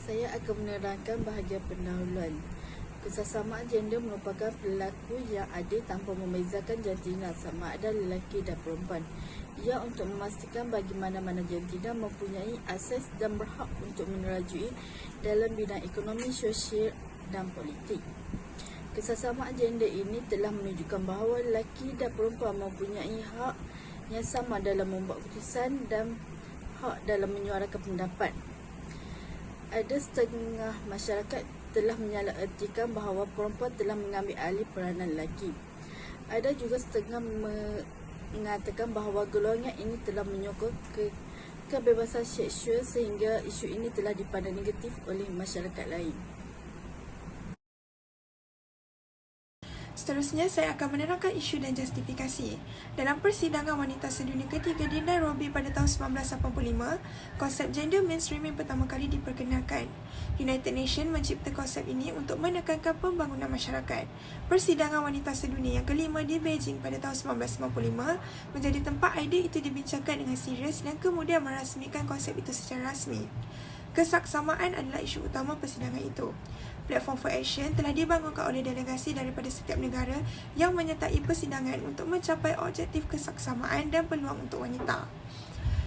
Saya akan menerangkan bahagian pendahuluan. Kesesamaan gender merupakan perilaku yang adil tanpa membezakan jantina sama ada lelaki dan perempuan. Ia untuk memastikan bagi mana-mana jantina mempunyai akses dan berhak untuk menerajui dalam bidang ekonomi, sosial dan politik. Kesesamaan gender ini telah menunjukkan bahawa lelaki dan perempuan mempunyai hak yang sama dalam membuat keputusan dan hak dalam menyuarakan pendapat. Ada setengah masyarakat telah menyalahertikan bahawa perempuan telah mengambil alih peranan lelaki. Ada juga setengah mengatakan bahawa golongan ini telah menyokong kebebasan seksual sehingga isu ini telah dipandang negatif oleh masyarakat lain. Seterusnya, saya akan menerangkan isu dan justifikasi. Dalam persidangan wanita sedunia ketiga di Nairobi pada tahun 1985, konsep gender mainstreaming pertama kali diperkenalkan. United Nations mencipta konsep ini untuk menekankan pembangunan masyarakat. Persidangan wanita sedunia yang kelima di Beijing pada tahun 1995 menjadi tempat idea itu dibincangkan dengan serius dan kemudian merasmikan konsep itu secara rasmi. Kesaksamaan adalah isu utama persidangan itu. Platform for Action telah dibangunkan oleh delegasi daripada setiap negara yang menyertai persidangan untuk mencapai objektif kesaksamaan dan peluang untuk wanita.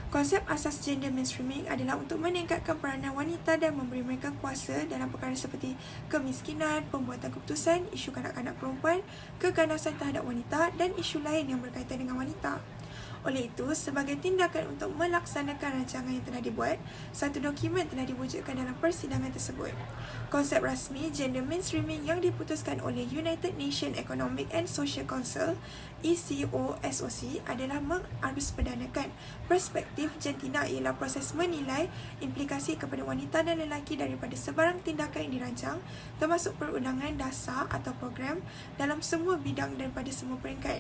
Konsep asas gender mainstreaming adalah untuk meningkatkan peranan wanita dan memberi mereka kuasa dalam perkara seperti kemiskinan, pembuatan keputusan, isu kanak-kanak perempuan, keganasan terhadap wanita dan isu lain yang berkaitan dengan wanita. Oleh itu, sebagai tindakan untuk melaksanakan rancangan yang telah dibuat, satu dokumen telah diwujudkan dalam persidangan tersebut. Konsep rasmi gender mainstreaming yang diputuskan oleh United Nations Economic and Social Council (ECOSOC) adalah mengarus-perdanakan perspektif jantina ialah proses menilai implikasi kepada wanita dan lelaki daripada sebarang tindakan yang dirancang, termasuk perundangan dasar atau program dalam semua bidang dan pada semua peringkat.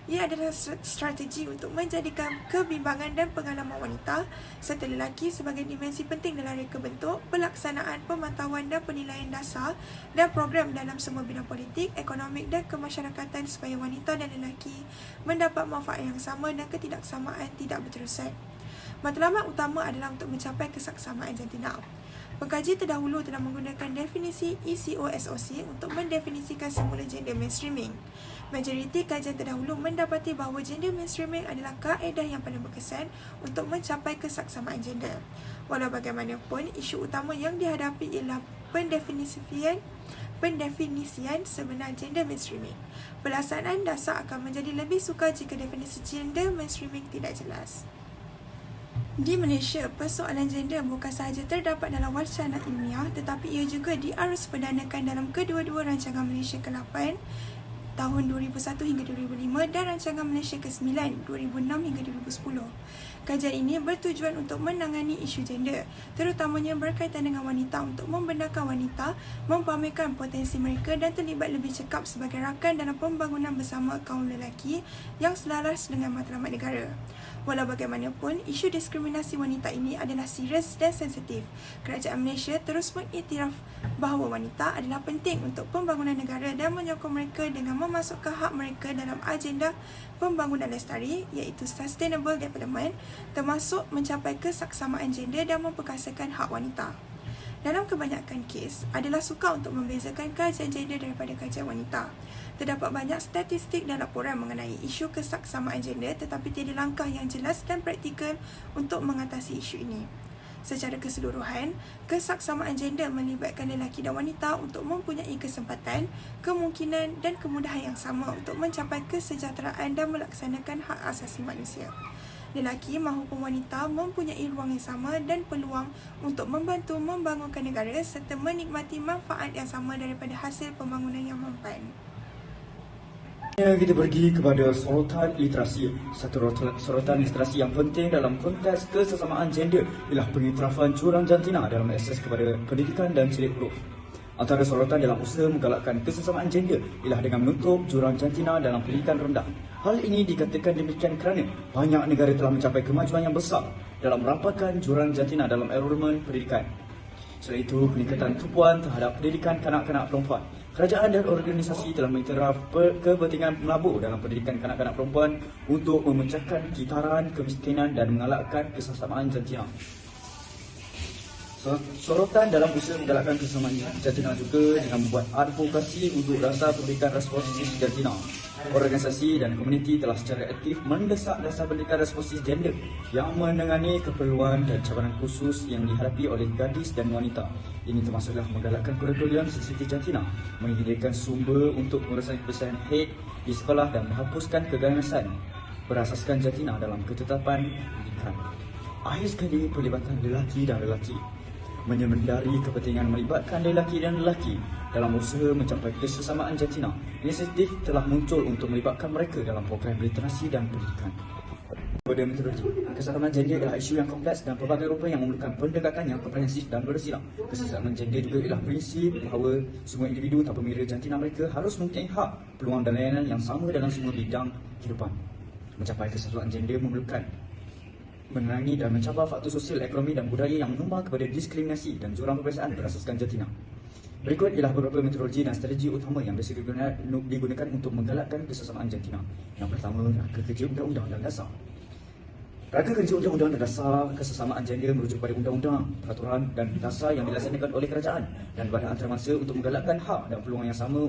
Ia adalah strategi untuk menjadikan kebimbangan dan pengalaman wanita serta lelaki sebagai dimensi penting dalam reka bentuk, pelaksanaan, pemantauan dan penilaian dasar dan program dalam semua bidang politik, ekonomik dan kemasyarakatan supaya wanita dan lelaki mendapat manfaat yang sama dan ketidaksamaan tidak berterusan. Matlamat utama adalah untuk mencapai kesaksamaan jantina. Pengkaji terdahulu telah menggunakan definisi ECOSOC untuk mendefinisikan semula gender mainstreaming. Majoriti kajian terdahulu mendapati bahawa gender mainstreaming adalah kaedah yang paling berkesan untuk mencapai kesaksamaan gender. Walau bagaimanapun, isu utama yang dihadapi ialah pendefinisian sebenar gender mainstreaming. Pelaksanaan dasar akan menjadi lebih sukar jika definisi gender mainstreaming tidak jelas. Di Malaysia, persoalan gender bukan sahaja terdapat dalam wacana ilmiah tetapi ia juga diarus-perdanakan dalam kedua-dua rancangan Malaysia ke-8 tahun 2001 hingga 2005 dan rancangan Malaysia ke-9 2006 hingga 2010. Kajian ini bertujuan untuk menangani isu gender, terutamanya berkaitan dengan wanita untuk membenarkan wanita, mempamerkan potensi mereka dan terlibat lebih cekap sebagai rakan dalam pembangunan bersama kaum lelaki yang selaras dengan matlamat negara. Walau bagaimanapun, isu diskriminasi wanita ini adalah serius dan sensitif. Kerajaan Malaysia terus mengiktiraf bahawa wanita adalah penting untuk pembangunan negara dan menyokong mereka dengan memasukkan hak mereka dalam agenda pembangunan lestari iaitu Sustainable Development, termasuk mencapai kesaksamaan gender dan memperkasakan hak wanita. Dalam kebanyakan kes, adalah sukar untuk membezakan kajian gender daripada kajian wanita. Terdapat banyak statistik dan laporan mengenai isu kesaksamaan gender tetapi tiada langkah yang jelas dan praktikal untuk mengatasi isu ini. Secara keseluruhan, kesaksamaan gender melibatkan lelaki dan wanita untuk mempunyai kesempatan, kemungkinan dan kemudahan yang sama untuk mencapai kesejahteraan dan melaksanakan hak asasi manusia. Lelaki maupun wanita mempunyai ruang yang sama dan peluang untuk membantu membangunkan negara serta menikmati manfaat yang sama daripada hasil pembangunan yang mempan. Kita pergi kepada sorotan literasi. Satu sorotan literasi yang penting dalam konteks kesesamaan gender ialah pengiktirafan jurang jantina dalam akses kepada pendidikan dan selit huruf. Antara sorotan dalam usaha menggalakkan kesesamaan gender ialah dengan menutup jurang jantina dalam pendidikan rendah. Hal ini dikatakan demikian kerana banyak negara telah mencapai kemajuan yang besar dalam merampakkan jurang jantina dalam enrolment pendidikan. Selain itu, peningkatan tumpuan terhadap pendidikan kanak-kanak perempuan. Kerajaan dan organisasi telah mengiktiraf kepentingan melabur dalam pendidikan kanak-kanak perempuan untuk memecahkan kitaran kemiskinan dan mengalahkan kesesamaan jantina. Sorotan dalam usaha menggalakkan kesesamaan jantina juga dengan membuat advokasi untuk dasar pendidikan responsif jantina. Organisasi dan komuniti telah secara aktif mendesak dasar pendidikan responsif gender yang menangani keperluan dan cabaran khusus yang dihadapi oleh gadis dan wanita. Ini termasuklah menggalakkan kurikulum sensitif jantina, menyediakan sumber untuk pengurusan kebersihan haid di sekolah dan menghapuskan keganasan berasaskan jantina dalam ketetapan pendidikan. Akhir sekali, pelibatan lelaki dan lelaki menyedari kepentingan melibatkan lelaki dan lelaki dalam usaha mencapai kesesamaan jantina. Inisiatif telah muncul untuk melibatkan mereka dalam program literasi dan pendidikan. Pada metodologi, kesesamaan gender adalah isu yang kompleks dan pelbagai rupa yang memerlukan pendekatan yang komprehensif dan bersilang. Kesesamaan gender juga ialah prinsip bahawa semua individu tanpa mengira jantina mereka harus mempunyai hak, peluang dan layanan yang sama dalam semua bidang kehidupan. Mencapai kesesamaan gender memerlukan menerangi dan mencabar faktor sosial, ekonomi dan budaya yang menyumbang kepada diskriminasi dan jurang perbezaan berasaskan jantina. Berikut ialah beberapa metodologi dan strategi utama yang biasa digunakan untuk menggalakkan kesesamaan jantina. Yang pertama, rangka kerja undang-undang dan dasar. Rangka kerja undang-undang dan dasar kesesamaan gender merujuk pada undang-undang, peraturan dan dasar yang dilaksanakan oleh kerajaan dan badan antarabangsa untuk menggalakkan hak dan peluang yang sama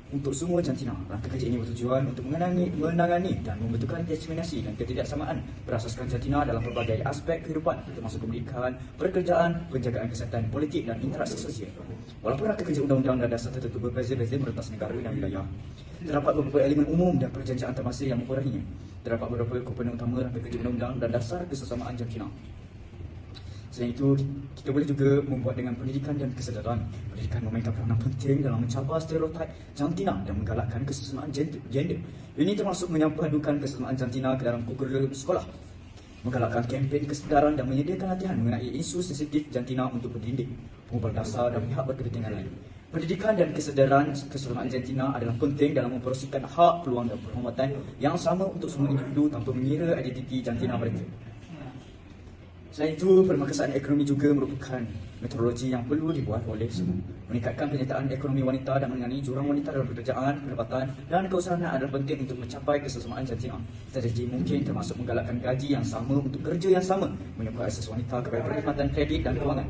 untuk semua jantina. Rangka kerja ini bertujuan untuk menangani dan membetulkan diskriminasi dan ketidaksamaan berasaskan jantina dalam pelbagai aspek kehidupan termasuk pendidikan, pekerjaan, penjagaan kesihatan, politik dan interaksi sosial. Walaupun rangka kerja undang-undang dan dasar tertentu berbeza-beza merentas negara dan wilayah, terdapat beberapa elemen umum dan perjanjian antarabangsa yang mempengaruhinya. Terdapat beberapa komponen utama rangka kerja undang-undang dan dasar kesesamaan jantina. Selain itu, kita boleh juga membuat dengan pendidikan dan kesedaran. Pendidikan memainkan peranan penting dalam mencabar stereotip jantina dan menggalakkan kesesamaan gender. Ini termasuk menyampadukan kesesamaan jantina ke dalam kurikulum sekolah, menggalakkan kempen kesedaran dan menyediakan latihan mengenai isu sensitif jantina untuk pendidik, pengubah dasar dan pihak berkepentingan lain. Pendidikan dan kesedaran kesesamaan jantina adalah penting dalam memperosikan hak, peluang dan penghormatan yang sama untuk semua individu tanpa mengira identiti jantina mereka. Selain itu, permakasaan ekonomi juga merupakan metodologi yang perlu dibuat oleh semua. Meningkatkan penyertaan ekonomi wanita dan menangani jurang wanita dalam pekerjaan, pendapatan dan keusahaan adalah penting untuk mencapai kesesamaan jantina. Strategi mungkin termasuk menggalakkan gaji yang sama untuk kerja yang sama, menyokong akses wanita kepada perkhidmatan kredit dan kewangan,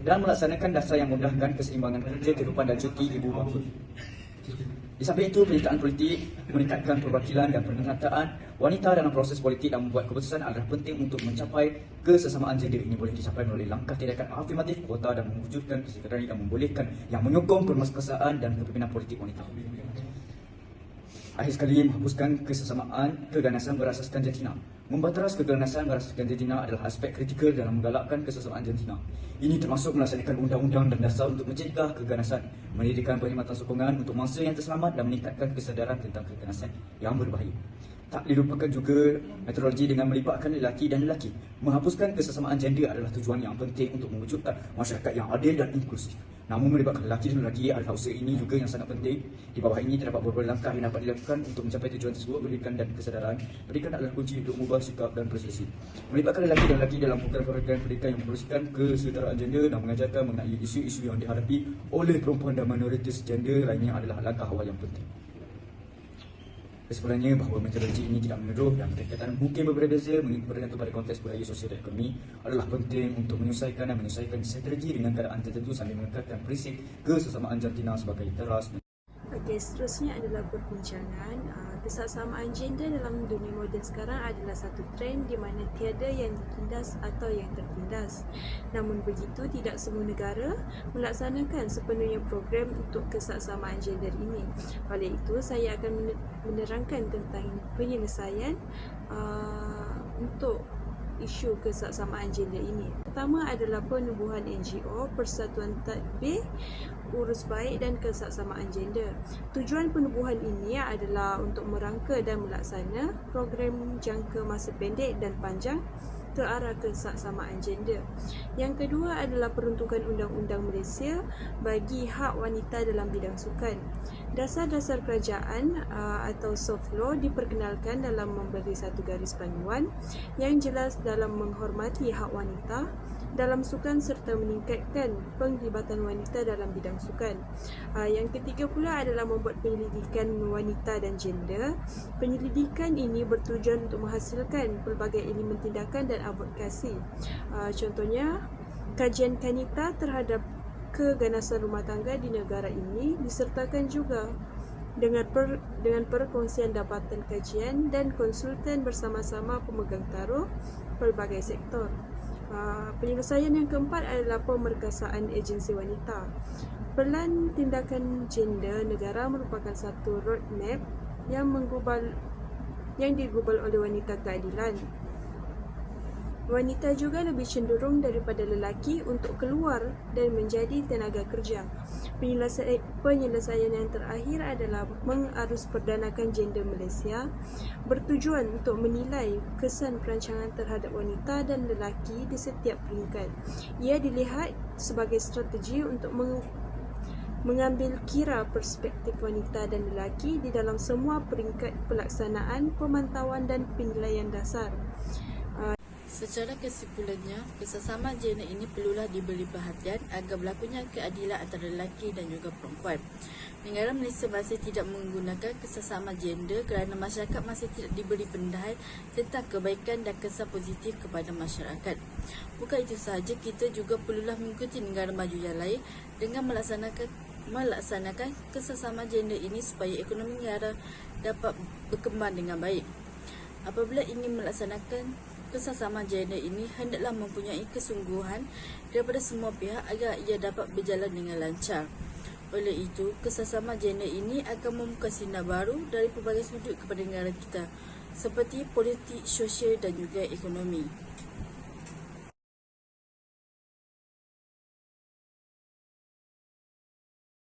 dan melaksanakan dasar yang memudahkan keseimbangan kerja, kehidupan dan cuti ibu bapa. Di samping itu, penyertaan politik, meningkatkan perwakilan dan penyertaan wanita dalam proses politik dan membuat keputusan adalah penting untuk mencapai kesesamaan gender. Ini boleh dicapai melalui langkah tindakan afirmatif, kuota dan mewujudkan kesetaraan dan membolehkan yang menyokong permaskuasaan dan kepimpinan politik wanita. Akhir sekali, menghapuskan kesesamaan keganasan berasaskan jantina. Membateras keganasan berasaskan jantina adalah aspek kritikal dalam menggalakkan kesesamaan jantina. Ini termasuk melaksanakan undang-undang dan dasar untuk mencegah keganasan, mendirikan perkhidmatan sokongan untuk mangsa yang terselamat dan meningkatkan kesedaran tentang keganasan yang berbahaya. Tak dilupakan juga metodologi dengan melibatkan lelaki dan lelaki. Menghapuskan kesesamaan gender adalah tujuan yang penting untuk mewujudkan masyarakat yang adil dan inklusif. Namun melibatkan lelaki dan lelaki adalah usaha ini juga yang sangat penting. Di bawah ini terdapat beberapa langkah yang dapat dilakukan untuk mencapai tujuan tersebut. Pendidikan dan kesedaran. Pendidikan adalah kunci untuk mengubah sikap dan persepsi. Melibatkan lelaki dan lelaki dalam program-program pendidikan yang memperlukan kesetaraan gender dan mengajarkan mengenai isu-isu yang dihadapi oleh perempuan dan minoritas gender lainnya adalah langkah awal yang penting. Kesimpulannya bahawa metodologi ini tidak menuduh dan pendekatan mungkin berbeza bergantung pada konteks budaya, sosial dan ekonomi adalah penting untuk menyesuaikan strategi dengan keadaan tertentu sambil meningkatkan prinsip kesesamaan jantina sebagai teras. Okey, seterusnya adalah perbincangan. Kesesamaan gender dalam dunia moden sekarang adalah satu trend di mana tiada yang ditindas atau yang tertindas. Namun begitu, tidak semua negara melaksanakan sepenuhnya program untuk kesesamaan gender ini. Oleh itu, saya akan menerangkan tentang penyelesaian untuk isu kesesamaan gender ini. Pertama adalah penubuhan NGO, Persatuan Tadbir Urus Baik dan Kesesamaan Gender. Tujuan penubuhan ini adalah untuk merangka dan melaksana program jangka masa pendek dan panjang ke arah kesesamaan gender. Yang kedua adalah peruntukan Undang-Undang Malaysia bagi hak wanita dalam bidang sukan. Dasar-dasar kerajaan atau soft law diperkenalkan dalam memberi satu garis panduan yang jelas dalam menghormati hak wanita dalam sukan serta meningkatkan penglibatan wanita dalam bidang sukan. Yang ketiga pula adalah membuat penyelidikan wanita dan gender. Penyelidikan ini bertujuan untuk menghasilkan pelbagai elemen tindakan dan advokasi. Contohnya, Kajian Kanita terhadap keganasan rumah tangga di negara ini disertakan juga dengan perkongsian dapatan kajian dan konsultan bersama-sama pemegang taruh pelbagai sektor. Penyelesaian yang keempat adalah pemerkasaan agensi wanita. Pelan tindakan gender negara merupakan satu roadmap yang digubal oleh wanita keadilan. Wanita juga lebih cenderung daripada lelaki untuk keluar dan menjadi tenaga kerja. Penyelesaian yang terakhir adalah mengarus perdanakan gender Malaysia bertujuan untuk menilai kesan perancangan terhadap wanita dan lelaki di setiap peringkat. Ia dilihat sebagai strategi untuk mengambil kira perspektif wanita dan lelaki di dalam semua peringkat pelaksanaan, pemantauan dan penilaian dasar. Secara kesimpulannya, kesesamaan gender ini perlulah diberi perhatian agar berlakunya keadilan antara lelaki dan juga perempuan. Negara Malaysia masih tidak menggunakan kesesamaan gender kerana masyarakat masih tidak diberi pendedahan tentang kebaikan dan kesan positif kepada masyarakat. Bukan itu sahaja, kita juga perlulah mengikuti negara maju yang lain dengan melaksanakan kesesamaan gender ini supaya ekonomi negara dapat berkembang dengan baik. Apabila ingin melaksanakan kesesamaan gender ini, hendaklah mempunyai kesungguhan daripada semua pihak agar ia dapat berjalan dengan lancar. Oleh itu, kesesamaan gender ini akan membuka sinar baru dari pelbagai sudut kepada negara kita, seperti politik, sosial dan juga ekonomi.